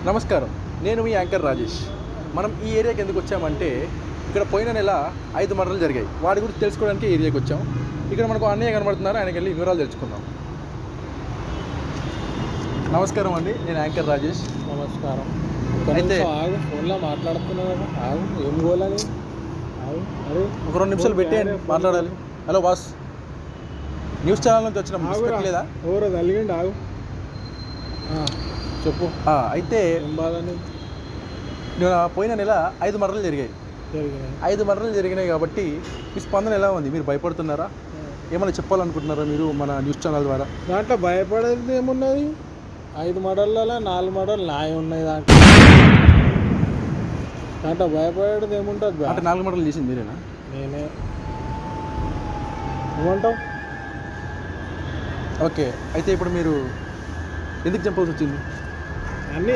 నమస్కారం, నేను మీ యాంకర్ రాజేష్. మనం ఈ ఏరియాకి ఎందుకు వచ్చామంటే ఇక్కడ పోయిన నెల 5 మర్డర్లు జరిగాయి. వాటి గురించి తెలుసుకోవడానికి ఈ ఏరియాకి వచ్చాం. ఇక్కడ మనకు అన్నయ్య కనబడుతున్నారు, ఆయనకి వెళ్ళి వివరాలు తెలుసుకుందాం. నమస్కారం అండి, నేను యాంకర్ రాజేష్. నమస్కారం. అయితే ఆగు, ఫోన్లో మాట్లాడుతున్నావు కదా, ఆగు, ఏం గోలని ఆగు. అరే ఒక 2 నిమిషాలు పెట్టేయండి, మాట్లాడాలి. హలో బాస్, న్యూస్ ఛానల్ నుంచి వచ్చిన లేదా? ఎవరో తలిగిండి, ఆగు. చెప్పు. అయితే ఏం బాధని పోయిన నెల 5 మర్డర్లు జరిగాయి. 5 మర్డర్లు జరిగినాయి కాబట్టి మీ స్పందన ఎలా ఉంది? మీరు భయపడుతున్నారా? ఏమైనా చెప్పాలనుకుంటున్నారా మీరు మన న్యూస్ ఛానల్ ద్వారా? దాంట్లో భయపడేది ఏమున్నది? 5 మర్డర్లలో 4 మర్డర్లు నాయ ఉన్నాయి. దాంట్లో భయపడేది ఏముంటుంది? అంటే 4 మర్డర్లు చేసింది మీరేనా? నేనే. ఏమంటావు? ఓకే, అయితే ఇప్పుడు మీరు ఎందుకు చంపాల్సి వచ్చింది? అన్నీ